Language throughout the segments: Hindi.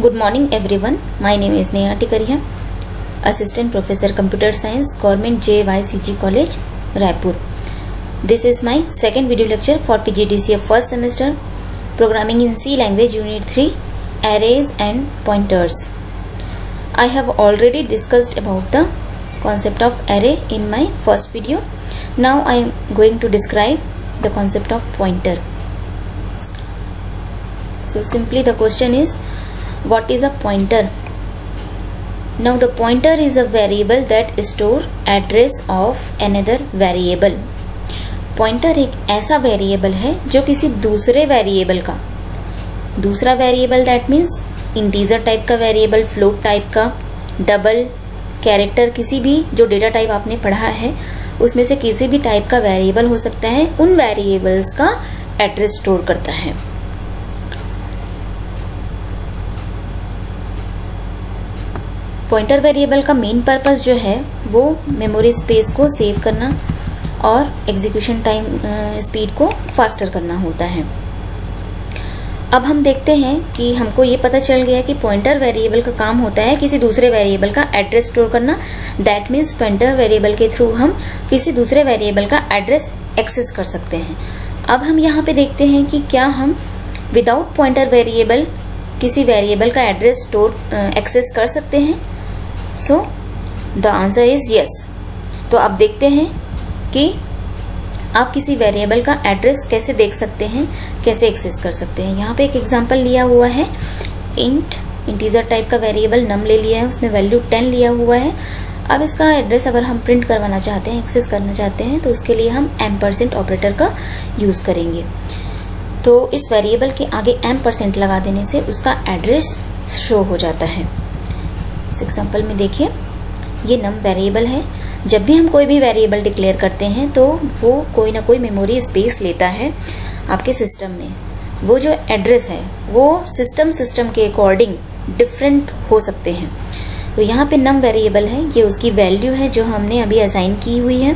Good morning everyone. My name is Neha Tikaria, Assistant Professor Computer Science, Government JYCG College, Raipur. This is my second video lecture for PGDCA first semester, Programming in C Language Unit 3, Arrays and Pointers. I have already discussed about the concept of array in my first video. Now I am going to describe the concept of pointer. So simply the question is, what is a pointer? Now the pointer is a variable that store address of another variable. Pointer एक ऐसा वेरिएबल है जो किसी दूसरे वेरिएबल का, दूसरा variable that means integer type का वेरिएबल, फ्लोट टाइप का, डबल, कैरेक्टर, किसी भी जो डेटा टाइप आपने पढ़ा है उसमें से किसी भी टाइप का वेरिएबल हो सकता है, उन वेरिएबल्स का एड्रेस स्टोर करता है. पॉइंटर वेरिएबल का मेन पर्पस जो है वो मेमोरी स्पेस को सेव करना और एग्जीक्यूशन टाइम स्पीड को फास्टर करना होता है. अब हम देखते हैं कि हमको ये पता चल गया कि पॉइंटर वेरिएबल का काम होता है किसी दूसरे वेरिएबल का एड्रेस स्टोर करना. दैट मीन्स पॉइंटर वेरिएबल के थ्रू हम किसी दूसरे वेरिएबल का एड्रेस एक्सेस कर सकते हैं. अब हम यहाँ पे देखते हैं कि क्या हम विदाउट पॉइंटर वेरिएबल किसी वेरिएबल का एड्रेस स्टोर एक्सेस कर सकते हैं. So the answer is yes. तो आप देखते हैं कि आप किसी वेरिएबल का एड्रेस कैसे देख सकते हैं, कैसे एक्सेस कर सकते हैं. यहाँ पे एक एग्जांपल लिया हुआ है. इंटीजर टाइप का वेरिएबल नम ले लिया है, उसमें वैल्यू 10 लिया हुआ है. अब इसका एड्रेस अगर हम प्रिंट करवाना चाहते हैं, एक्सेस करना चाहते हैं, तो उसके लिए हम % ऑपरेटर का यूज करेंगे. तो इस वेरिएबल के आगे % लगा देने से उसका एड्रेस शो हो जाता है. इस एग्जांपल में देखिए, ये नम वेरिएबल है. जब भी हम कोई भी वेरिएबल डिक्लेयर करते हैं तो वो कोई ना कोई मेमोरी स्पेस लेता है आपके सिस्टम में. वो जो एड्रेस है वो सिस्टम के अकॉर्डिंग डिफरेंट हो सकते हैं. तो यहाँ पे नम वेरिएबल है, ये उसकी वैल्यू है जो हमने अभी असाइन की हुई है.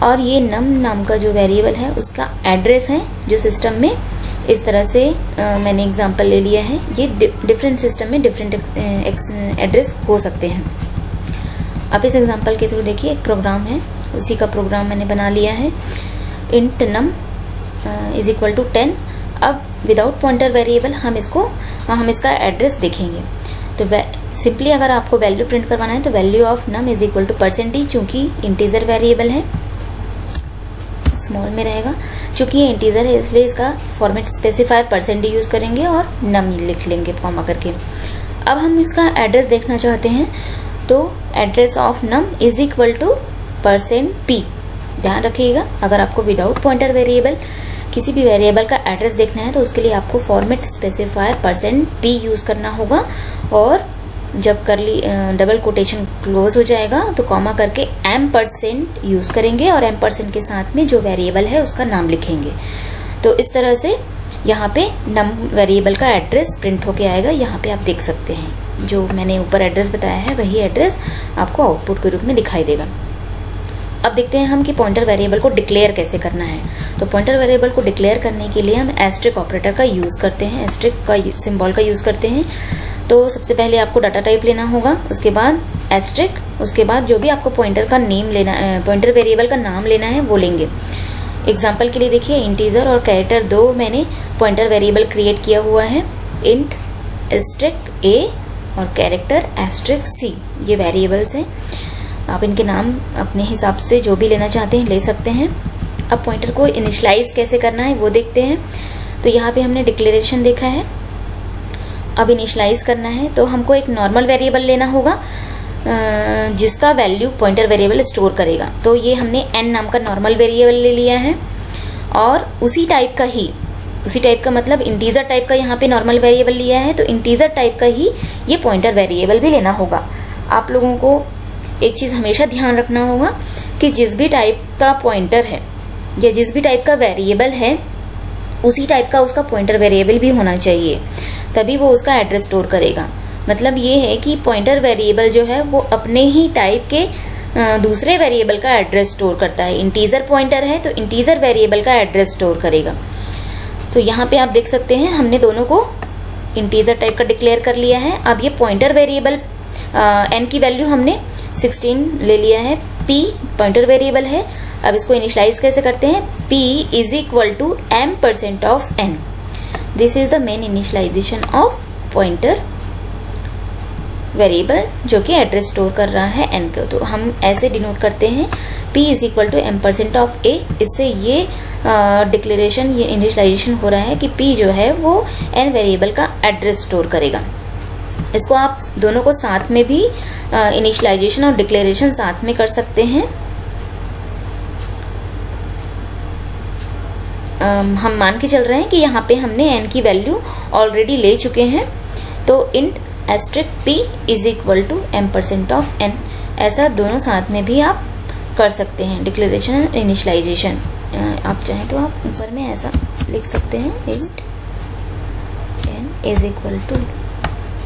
और ये नम नाम का जो वेरिएबल है उसका एड्रेस है जो सिस्टम में इस तरह से मैंने एग्जांपल ले लिया है. ये डिफरेंट सिस्टम में डिफरेंट एड्रेस हो सकते हैं. अब इस एग्जांपल के थ्रू देखिए, एक प्रोग्राम है, उसी का प्रोग्राम मैंने बना लिया है. Int num is equal to 10. अब विदाउट पॉइंटर वेरिएबल हम इसका एड्रेस देखेंगे. तो सिंपली अगर आपको वैल्यू प्रिंट करवाना है तो value of num is equal to %d. चूंकि इंटीजर वेरिएबल है, स्मॉल में रहेगा. चूंकि ये इंटीजर है इसलिए इसका फॉर्मेट स्पेसिफायर %d यूज करेंगे और नम लिख लेंगे कॉमा करके. अब हम इसका एड्रेस देखना चाहते हैं तो address of num is equal to %p. ध्यान रखिएगा, अगर आपको विदाउट पॉइंटर वेरिएबल किसी भी वेरिएबल का एड्रेस देखना है तो उसके लिए आपको फॉर्मेट स्पेसिफायर %p यूज करना होगा. और जब करली डबल कोटेशन क्लोज हो जाएगा तो कॉमा करके %, यूज करेंगे और %, के साथ में जो वेरिएबल है उसका नाम लिखेंगे. तो इस तरह से यहाँ पे नम वेरिएबल का एड्रेस प्रिंट होके आएगा. यहाँ पे आप देख सकते हैं जो मैंने ऊपर एड्रेस बताया है वही एड्रेस आपको आउटपुट के रूप में दिखाई देगा. अब देखते हैं हम कि पॉइंटर वेरिएबल को डिक्लेयर कैसे करना है. तो पॉइंटर वेरिएबल को डिक्लेयर करने के लिए हम एस्ट्रिक ऑपरेटर का यूज करते हैं, एस्ट्रिक का सिंबल का यूज करते हैं. तो सबसे पहले आपको डाटा टाइप लेना होगा, उसके बाद एस्ट्रिक, उसके बाद जो भी आपको पॉइंटर का नेम लेना, पॉइंटर वेरिएबल का नाम लेना है वो लेंगे. एग्जाम्पल के लिए देखिए, इंटीजर और कैरेक्टर 2 मैंने पॉइंटर वेरिएबल क्रिएट किया हुआ है. इंट एस्ट्रिक a और कैरेक्टर एस्ट्रिक c, ये वेरिएबल्स हैं. आप इनके नाम अपने हिसाब से जो भी लेना चाहते हैं ले सकते हैं. अब पॉइंटर को इनिशियलाइज कैसे करना है वो देखते हैं. तो यहाँ पे हमने डिक्लेरेशन देखा है. अब इनिशियलाइज करना है तो हमको एक नॉर्मल वेरिएबल लेना होगा जिसका वैल्यू पॉइंटर वेरिएबल स्टोर करेगा. तो ये हमने n नाम का नॉर्मल वेरिएबल ले लिया है और उसी टाइप का मतलब इंटीजर टाइप का यहाँ पे नॉर्मल वेरिएबल लिया है. तो इंटीजर टाइप का ही ये पॉइंटर वेरिएबल भी लेना होगा. आप लोगों को एक चीज हमेशा ध्यान रखना होगा कि जिस भी टाइप का पॉइंटर है या जिस भी टाइप का वेरिएबल है उसी टाइप का उसका पॉइंटर वेरिएबल भी होना चाहिए, तभी वो उसका एड्रेस स्टोर करेगा. मतलब ये है कि पॉइंटर वेरिएबल जो है वो अपने ही टाइप के दूसरे वेरिएबल का एड्रेस स्टोर करता है. इंटीजर पॉइंटर है तो इंटीजर वेरिएबल का एड्रेस स्टोर करेगा. तो यहाँ पे आप देख सकते हैं हमने दोनों को इंटीजर टाइप का डिक्लेयर कर लिया है। अब ये पॉइंटर वेरिएबल n की वैल्यू हमने 16 ले लिया है। p पॉइंटर वेरिएबल है। अब इसको इनिशियलाइज कैसे करते हैं, p is equal to m% of n। This is the main initialization of pointer variable जो कि एड्रेस स्टोर कर रहा है n को। तो हम ऐसे डिनोट करते हैं p is equal to m% of a। इससे ये डिक्लेरेशन, ये इनिशियलाइजेशन हो रहा है कि p जो है वो n वेरिएबल का एड्रेस स्टोर करेगा। इसको आप दोनों को साथ में भी इनिशियलाइजेशन और डिक्लेरेशन साथ में कर सकते हैं। हम मान के चल रहे हैं कि यहाँ पे हमने n की वैल्यू ऑलरेडी ले चुके हैं, तो int asterisk p is equal to m% of n, ऐसा दोनों साथ में भी आप कर सकते हैं, डिक्लेरेशन और इनिशियलाइजेशन। आप चाहें तो आप ऊपर में ऐसा लिख सकते हैं, int n is equal to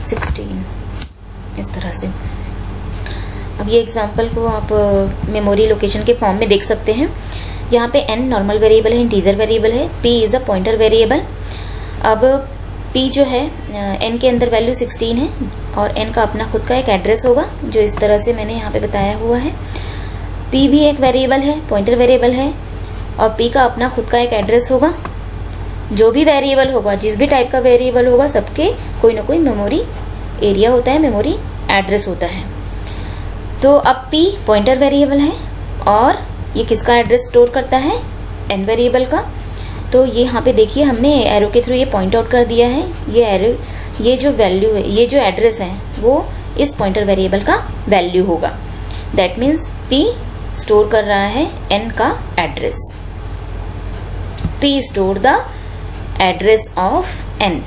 16, इस तरह से। अब ये एग्जांपल को आप मेमोरी लोकेशन के फॉर्म में देख सकते हैं। यहाँ पे n नॉर्मल वेरिएबल है, इंटीजर वेरिएबल है, p is a pointer variable. अब p जो है n के अंदर वैल्यू 16 है और n का अपना खुद का एक एड्रेस होगा जो इस तरह से मैंने यहाँ पे बताया हुआ है। p भी एक वेरिएबल है, पॉइंटर वेरिएबल है, और p का अपना खुद का एक एड्रेस होगा। जो भी वेरिएबल होगा, जिस भी टाइप का वेरिएबल होगा, सबके कोई ना कोई मेमोरी एरिया होता है, मेमोरी एड्रेस होता है। तो अब p पॉइंटर वेरिएबल है और ये किसका एड्रेस स्टोर करता है, n वेरिएबल का। तो ये यहाँ पे देखिए हमने एरो के थ्रू ये पॉइंट आउट कर दिया है, ये एरो, ये जो वैल्यू है, ये जो एड्रेस है वो इस पॉइंटर वेरिएबल का वैल्यू होगा। दैट मीन्स p स्टोर कर रहा है n का address. p store the address of n।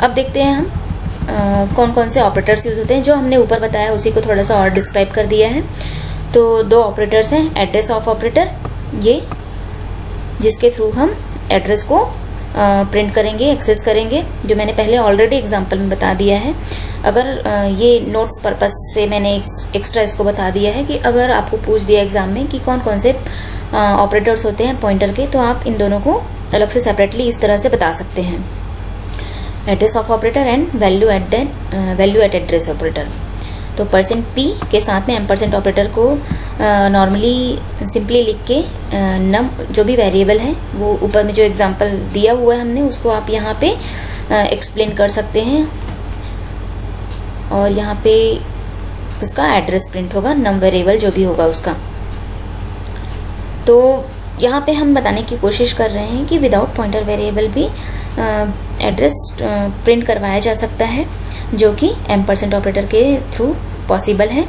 अब देखते हैं हम कौन कौन से ऑपरेटर्स यूज होते हैं। जो हमने ऊपर बताया उसी को थोड़ा सा और डिस्क्राइब कर दिया है। तो दो ऑपरेटर्स हैं, एड्रेस ऑफ ऑपरेटर, ये जिसके थ्रू हम एड्रेस को प्रिंट करेंगे, एक्सेस करेंगे, जो मैंने पहले ऑलरेडी एग्जांपल में बता दिया है। अगर ये नोट्स पर्पस से मैंने एक्स्ट्रा इसको बता दिया है कि अगर आपको पूछ दिया एग्जाम में कि कौन कौन से ऑपरेटर्स होते हैं पॉइंटर के, तो आप इन दोनों को अलग से सेपरेटली इस तरह से बता सकते हैं, address of operator and value eight address operator. तो %p के साथ में m% ऑपरेटर को नॉर्मली सिंपली लिख के नम जो भी वेरिएबल है वो ऊपर में जो एग्जांपल दिया हुआ है हमने उसको आप यहाँ पे एक्सप्लेन कर सकते हैं और यहाँ पे उसका एड्रेस प्रिंट होगा, नम वेरिएबल जो भी होगा उसका। तो यहाँ पे हम बताने की कोशिश कर रहे हैं कि विदाउट पॉइंटर वेरिएबल भी एड्रेस प्रिंट करवाया जा सकता है, जो कि m% ऑपरेटर के थ्रू पॉसिबल है।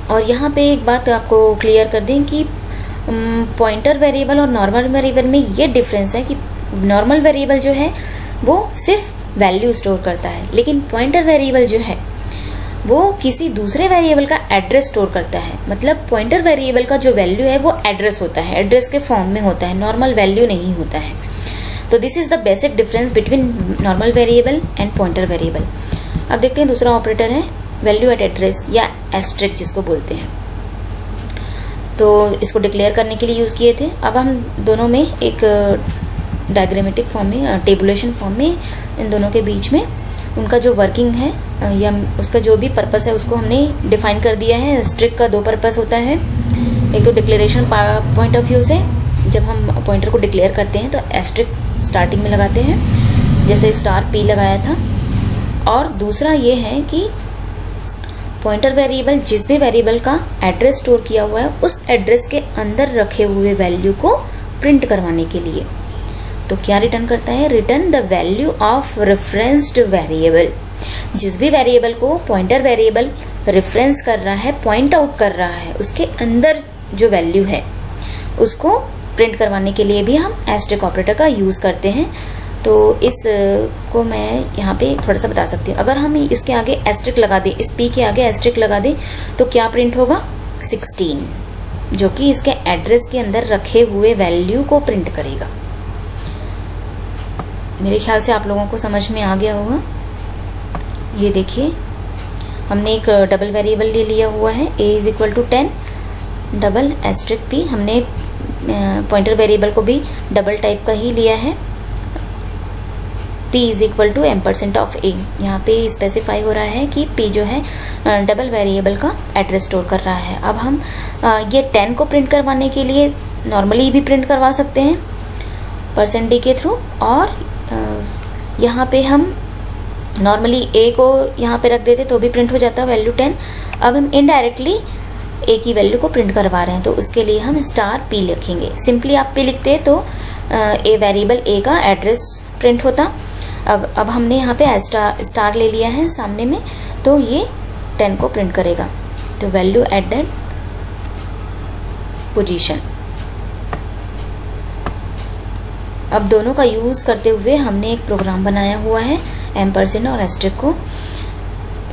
और यहाँ पे एक बात आपको क्लियर कर दें कि पॉइंटर वेरिएबल और नॉर्मल वेरिएबल में ये डिफरेंस है कि नॉर्मल वेरिएबल जो है वो सिर्फ वैल्यू स्टोर करता है, लेकिन पॉइंटर वेरिएबल जो है वो किसी दूसरे वेरिएबल का एड्रेस स्टोर करता है। मतलब पॉइंटर वेरिएबल का जो वैल्यू है वो एड्रेस होता है, एड्रेस के फॉर्म में होता है, नॉर्मल वैल्यू नहीं होता है। तो this is the basic difference between normal variable and pointer variable. अब देखते हैं दूसरा ऑपरेटर है वैल्यू एट एड्रेस या एस्ट्रिक जिसको बोलते हैं। तो इसको डिक्लेयर करने के लिए यूज किए थे। अब हम दोनों में एक डायग्रामेटिक फॉर्म में, टेबुलेशन फॉर्म में इन दोनों के बीच में उनका जो वर्किंग है या उसका जो भी पर्पस है उसको हमने डिफाइन कर दिया है। एस्ट्रिक का दो पर्पस होता है, एक तो डिक्लेरेशन पॉइंट ऑफ व्यू से, जब हम पॉइंटर को डिक्लेयर करते हैं तो एस्ट्रिक स्टार्टिंग में लगाते हैं जैसे स्टार p लगाया था। और दूसरा ये है कि पॉइंटर वेरिएबल जिस भी वेरिएबल का एड्रेस स्टोर किया हुआ है उस एड्रेस के अंदर रखे हुए वैल्यू को प्रिंट करवाने के लिए तो क्या रिटर्न करता है, return the value of referenced variable. जिस भी वेरिएबल को पॉइंटर वेरिएबल रेफरेंस कर रहा है, पॉइंट आउट कर रहा है, उसके अंदर जो वैल्यू है उसको प्रिंट करवाने के लिए भी हम एस्ट्रिक ऑपरेटर का यूज करते हैं। तो इस को मैं यहाँ पे थोड़ा सा बता सकती हूँ। अगर हम इसके आगे एस्ट्रिक लगा दें, इस p के आगे एस्ट्रिक लगा दें तो क्या प्रिंट होगा, 16, जो कि इसके एड्रेस के अंदर रखे हुए वैल्यू को प्रिंट करेगा। मेरे ख्याल से आप लोगों को समझ में आ गया होगा। ये देखिए हमने एक डबल वेरिएबल ले लिया हुआ है, a is equal to 10 double asterisk p। हमने पॉइंटर वेरिएबल को भी डबल टाइप का ही लिया है p is equal to m% of a। यहाँ पे स्पेसिफाई हो रहा है कि p जो है डबल वेरिएबल का एड्रेस स्टोर कर रहा है। अब हम ये 10 को प्रिंट करवाने के लिए नॉर्मली भी प्रिंट करवा सकते हैं %d के थ्रू, और यहाँ पे हम नॉर्मली a को यहाँ पे रख देते तो भी प्रिंट हो जाता वैल्यू 10। अब हम इनडायरेक्टली a की वैल्यू को प्रिंट करवा रहे हैं, तो उसके लिए हम $p लिखेंगे। सिंपली आप p लिखते तो a वेरिएबल a का एड्रेस प्रिंट होता। अब हमने यहाँ पे स्टार ले लिया है सामने में, तो ये 10 को प्रिंट करेगा, तो वैल्यू एट दैट पोजीशन। अब दोनों का यूज करते हुए हमने एक प्रोग्राम बनाया हुआ है एम्परसेंड और एस्टेरिस्क को।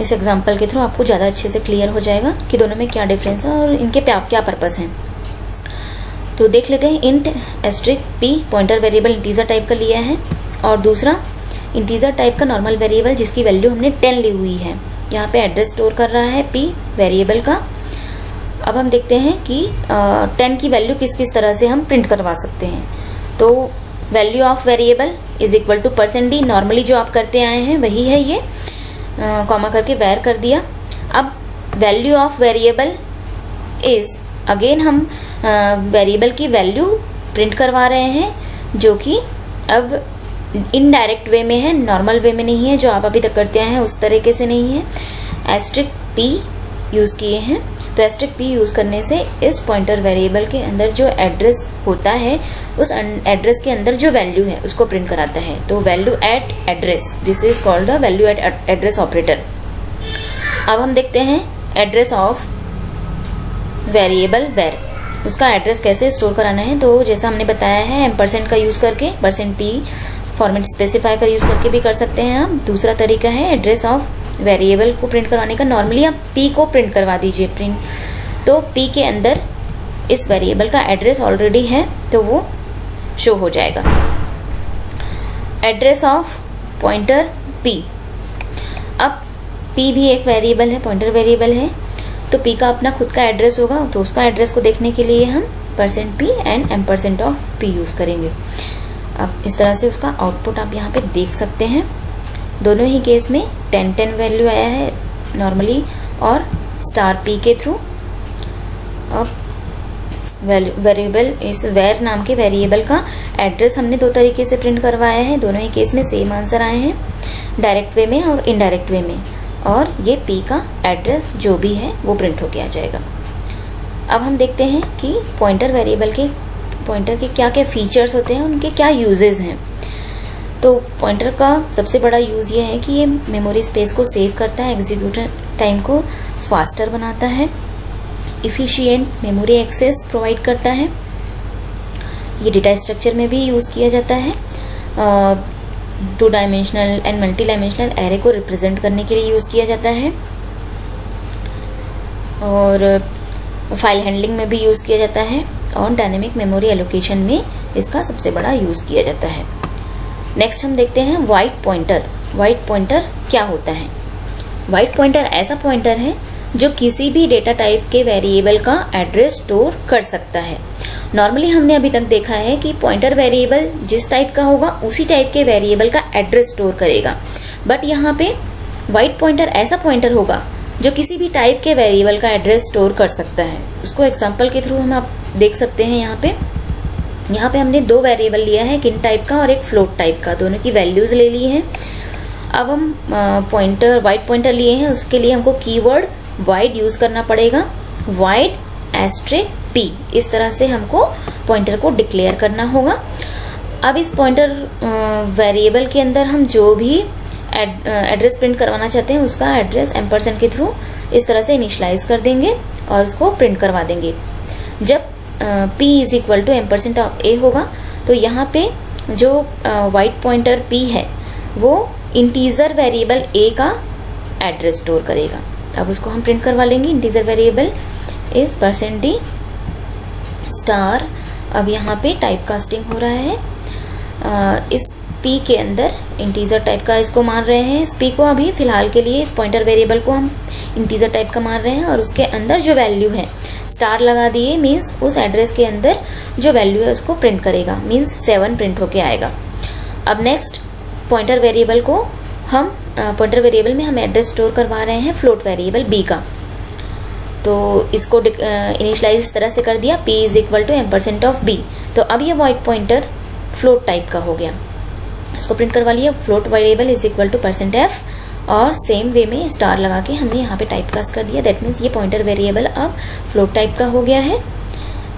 इस एग्जांपल के थ्रू आपको ज़्यादा अच्छे से क्लियर हो जाएगा कि दोनों में क्या डिफरेंस है और इनके क्या पर्पस हैं। तो देख लेते हैं। Int asterisk p pointer variable integer type का लिया है, और दूसरा इंटीजर टाइप का नॉर्मल वेरिएबल जिसकी वैल्यू हमने 10 ली हुई है। यहाँ पे एड्रेस स्टोर कर रहा है p वेरिएबल का। अब हम देखते हैं कि 10 की वैल्यू किस किस तरह से हम प्रिंट करवा सकते हैं। तो value of variable is equal to %d, normally जो आप करते आए हैं वही है ये, कॉमा करके वेर कर दिया। अब value of variable is, again हम वेरिएबल की वैल्यू प्रिंट करवा रहे हैं, जो कि अब इनडायरेक्ट वे में है, नॉर्मल वे में नहीं है जो आप अभी तक करते आए हैं उस तरीके से नहीं है। एस्टेरिस्क p यूज किए हैं, तो एस्टेरिस्क p यूज करने से इस पॉइंटर वेरिएबल के अंदर जो एड्रेस होता है उस एड्रेस के अंदर जो वैल्यू है उसको प्रिंट कराता है। तो value eight address, this is called the value eight address operator. अब हम देखते हैं एड्रेस ऑफ वेरिएबल वेर, उसका एड्रेस कैसे स्टोर कराना है। तो जैसा हमने बताया है एम्परसेंड का यूज करके, %p फॉर्मेट स्पेसिफाई का यूज करके भी कर सकते हैं आप। दूसरा तरीका है एड्रेस ऑफ वेरिएबल को प्रिंट करवाने का, नॉर्मली आप p को प्रिंट करवा दीजिए प्रिंट, तो p के अंदर इस वेरिएबल का एड्रेस ऑलरेडी है तो वो शो हो जाएगा। एड्रेस ऑफ पॉइंटर p, अब p भी एक वेरिएबल है, पॉइंटर वेरिएबल है, तो p का अपना खुद का एड्रेस होगा, तो उसका एड्रेस को देखने के लिए हम %p and ampersand of p use करेंगे। अब इस तरह से उसका आउटपुट आप यहाँ पे देख सकते हैं। दोनों ही केस में 10 वैल्यू आया है नॉर्मली और $p के थ्रू। अब वेरिएबल, इस वेर नाम के वेरिएबल का एड्रेस हमने दो तरीके से प्रिंट करवाया है, दोनों ही केस में सेम आंसर आए हैं, डायरेक्ट वे में और इनडायरेक्ट वे में, और ये p का एड्रेस जो भी है वो प्रिंट होके आ जाएगा। अब हम देखते हैं कि पॉइंटर वेरिएबल के क्या क्या फीचर्स होते हैं, उनके क्या यूजेस हैं। तो पॉइंटर का सबसे बड़ा यूज ये है कि ये मेमोरी स्पेस को सेव करता है, एग्जीक्यूशन टाइम को फास्टर बनाता है, इफिशिएंट मेमोरी एक्सेस प्रोवाइड करता है। ये डेटा स्ट्रक्चर में भी यूज किया जाता है, 2 dimensional and multi dimensional array को रिप्रेजेंट करने के लिए यूज किया जाता है, और फाइल हैंडलिंग में भी यूज किया जाता है, और डायनेमिक मेमोरी एलोकेशन में इसका सबसे बड़ा यूज किया जाता है। नेक्स्ट हम देखते हैं वाइड पॉइंटर। वाइड पॉइंटर क्या होता है? वाइड पॉइंटर ऐसा पॉइंटर है जो किसी भी डेटा टाइप के वेरिएबल का एड्रेस स्टोर कर सकता है। नॉर्मली हमने अभी तक देखा है कि पॉइंटर वेरिएबल जिस टाइप का होगा उसी टाइप के वेरिएबल का एड्रेस स्टोर करेगा, बट यहाँ पे वाइड पॉइंटर ऐसा पॉइंटर होगा जो किसी भी टाइप के वेरिएबल का एड्रेस स्टोर कर सकता है। उसको एग्जांपल के थ्रू हम आप देख सकते हैं। यहाँ पे हमने 2 वेरिएबल लिया है, किन टाइप का और एक फ्लोट टाइप का, दोनों की वैल्यूज ले ली हैं। अब हम वाइड पॉइंटर लिए हैं, उसके लिए हमको कीवर्ड वाइड यूज करना पड़ेगा, वाइड * p, इस तरह से हमको पॉइंटर को डिक्लेयर करना होगा। अब इस पॉइंटर वेरिएबल के अंदर हम जो भी एड्रेस प्रिंट करवाना चाहते हैं उसका एड्रेस एम्परसेंड के थ्रू इस तरह से इनिशियलाइज कर देंगे और उसको प्रिंट करवा देंगे। जब p is equal to ampersand of a होगा तो यहाँ पे जो वाइड पॉइंटर p है वो इंटीजर वेरिएबल a का एड्रेस स्टोर करेगा। अब उसको हम प्रिंट करवा लेंगे। Integer variable is %d star. अब यहाँ पे टाइप कास्टिंग हो रहा है। इस p के अंदर इंटीजर टाइप का इसको मान रहे हैं। इस p को अभी फिलहाल के लिए इस पॉइंटर वेरिएबल को हम इंटीजर टाइप का मान रहे हैं और उसके अंदर जो वैल्यू है स्टार लगा दिए, मीन्स उस एड्रेस के अंदर जो वैल्यू है उसको प्रिंट करेगा, मीन्स 7 प्रिंट होके आएगा। अब नेक्स्ट पॉइंटर वेरिएबल को हम पॉइंटर वेरिएबल में हम एड्रेस स्टोर करवा रहे हैं फ्लोट वेरिएबल b का। तो इसको इनिशियलाइज इस तरह से कर दिया, p is equal to ampersand of b। तो अब ये वॉइड पॉइंटर फ्लोट टाइप का हो गया, इसको प्रिंट करवा लिया, float variable is equal to %f, और सेम वे में स्टार लगा के हमने यहाँ पे टाइप कास्ट कर दिया। दैट मीन्स ये पॉइंटर वेरिएबल अब फ्लोट टाइप का हो गया है।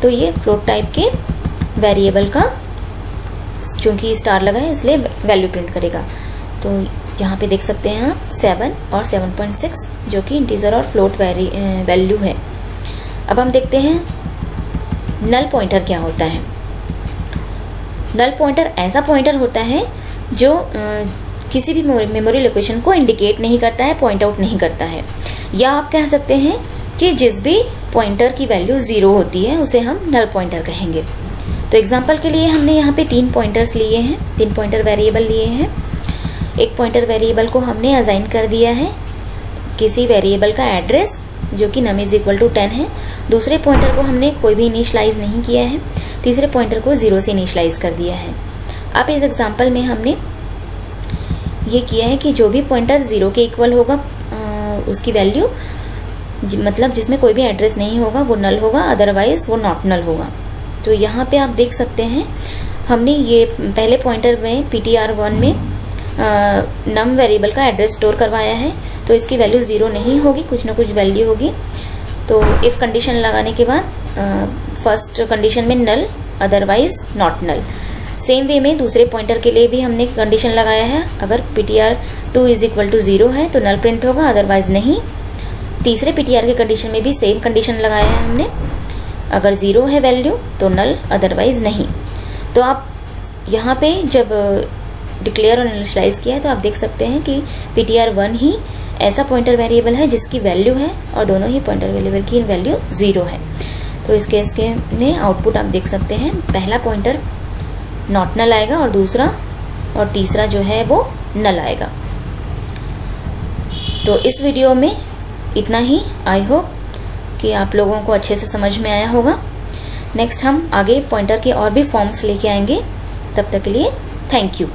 तो ये फ्लोट टाइप के वेरिएबल का चूंकि स्टार लगा है इसलिए वैल्यू प्रिंट करेगा। तो यहाँ पे देख सकते हैं आप 7 और 7.6 जो कि इंटीजर और फ्लोट वैल्यू है। अब हम देखते हैं नल पॉइंटर क्या होता है। नल पॉइंटर ऐसा पॉइंटर होता है जो किसी भी मेमोरी लोकेशन को इंडिकेट नहीं करता है, पॉइंट आउट नहीं करता है। या आप कह सकते हैं कि जिस भी पॉइंटर की वैल्यू 0 होती है उसे हम नल पॉइंटर कहेंगे। तो एग्जांपल के लिए हमने यहाँ पे 3 पॉइंटर्स लिए हैं, 3 पॉइंटर वेरिएबल लिए हैं। एक पॉइंटर वेरिएबल को हमने असाइन कर दिया है किसी वेरिएबल का एड्रेस जो कि num इज इक्वल टू 10 है। दूसरे पॉइंटर को हमने कोई भी इनिशियलाइज नहीं किया है। तीसरे पॉइंटर को 0 से इनिशियलाइज कर दिया है। अब इस एग्जांपल में हमने ये किया है कि जो भी पॉइंटर 0 के इक्वल होगा उसकी वैल्यू मतलब जिसमें कोई भी एड्रेस नहीं होगा वो नल होगा, अदरवाइज वो नॉट नल होगा। तो यहाँ पे आप देख सकते हैं हमने ये पहले पॉइंटर में ptr1 में num वेरिएबल का एड्रेस स्टोर करवाया है, तो इसकी वैल्यू 0 नहीं होगी, कुछ ना कुछ वैल्यू होगी। तो इफ कंडीशन लगाने के बाद फर्स्ट कंडीशन में null, otherwise not null. Same way में दूसरे पॉइंटर के लिए भी हमने कंडीशन लगाया है, अगर ptr2 इज इक्वल टू 0 है तो नल प्रिंट होगा, अदरवाइज नहीं। तीसरे ptr के कंडीशन में भी सेम कंडीशन लगाया है हमने, अगर 0 है वैल्यू तो नल, अदरवाइज नहीं। तो आप यहाँ पे जब डिक्लेयर और इनिशियलाइज किया है तो आप देख सकते हैं कि ptr1 ही ऐसा पॉइंटर वेरिएबल है जिसकी वैल्यू है और दोनों ही पॉइंटर वेरिएबल की वैल्यू 0 है। तो इस केस के में आउटपुट आप देख सकते हैं, पहला पॉइंटर नॉट नल आएगा और दूसरा और तीसरा जो है वो नल आएगा। तो इस वीडियो में इतना ही। आई होप कि आप लोगों को अच्छे से समझ में आया होगा। नेक्स्ट हम आगे पॉइंटर के और भी फॉर्म्स लेके आएंगे। तब तक के लिए थैंक यू।